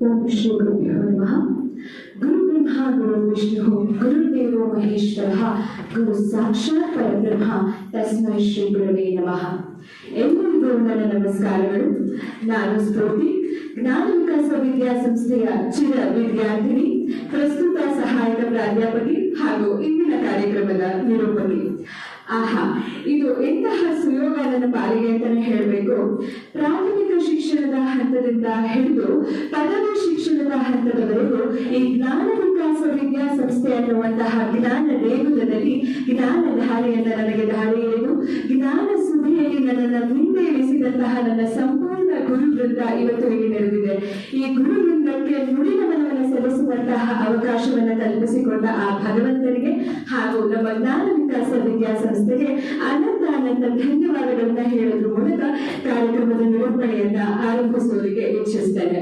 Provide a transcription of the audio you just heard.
ಓಂ ಶ್ರೀ ಗುರುಭ್ಯೋ ನಮಃ. ಗುರು ಬ್ರಹ್ಮ ಗುರು ವಿಷ್ಣು ಗುರುದೇವೋ ಮಹೇಶ್ವರ ಗುರು ಸಾಕ್ಷಾತ್ ಪರಬ್ರಹ್ಮ ತಸ್ಮೈ ಶ್ರೀ ಗುರುವೇ ನಮಃ. ಎಲ್ಲರಿಗೂ ನನ್ನ ನಮಸ್ಕಾರಗಳು. ನಾನು ಸ್ಫೂರ್ತಿ, ಜ್ಞಾನ ವಿಕಾಸ ವಿದ್ಯಾಸಂಸ್ಥೆಯ ಚಿರ ವಿದ್ಯಾರ್ಥಿನಿ, ಪ್ರಸ್ತುತ ಸಹಾಯಕ ಪ್ರಾಧ್ಯಾಪಕಿ ಹಾಗೂ ಇಂದಿನ ಕಾರ್ಯಕ್ರಮದ ನಿರೂಪಕಿ. ಆಹಾ, ಇದು ಎಂತಹ ಸುಯೋಗ ನನ್ನ ಪಾಲಿಗೆ ಅಂತಾನೆ ಹೇಳಬೇಕು. ಪ್ರಾಥಮಿಕ ಶಿಕ್ಷಣದ ಹಂತದಿಂದ ಹಿಡಿದು ಪದವಿ ಶಿಕ್ಷಣದ ಹಂತದವರೆಗೂ ಈ ಜ್ಞಾನ ವಿಕಾಸ ವಿದ್ಯಾಸಂಸ್ಥೆ ಅನ್ನುವಂತಹ ಜ್ಞಾನ ದೇಗುಲದಲ್ಲಿ ಜ್ಞಾನ ಧಾರೆಯನ್ನ ನನಗೆ ಧಾರೆ ಎಳೆದು ಜ್ಞಾನ ಸುಧಿಯಲ್ಲಿ ನನ್ನನ್ನು ವಿಂದೇಳಿಸಿದಂತಹ ನನ್ನ ಸಂಪೂರ್ಣ ಗುರು ವೃಂದ ಇವತ್ತು ಇಲ್ಲಿ ನೆರೆದಿದೆ. ಈ ಗುರು ವೃಂದಕ್ಕೆ ನುಡಿನಮನವನ್ನು ಸಲ್ಲಿಸುವಂತಹ ಅವಕಾಶವನ್ನು ಕಲ್ಪಿಸಿಕೊಂಡ ಆ ಭಗವಂತನಿಗೆ ಹಾಗೂ ನಮ್ಮ ಜ್ಞಾನ ವಿಕಾಸ ವಿದ್ಯಾಸಂಸ್ಥೆಗೆ ಅನಂತ ಧನ್ಯವಾದಗಳನ್ನ ಹೇಳೋದ್ರ ಮೂಲಕ ಕಾರ್ಯಕ್ರಮದ ನಿರೂಪಣೆಯನ್ನ ಆರಂಭಿಸುವುದಕ್ಕೆ ಇಚ್ಛಿಸ್ತೇನೆ.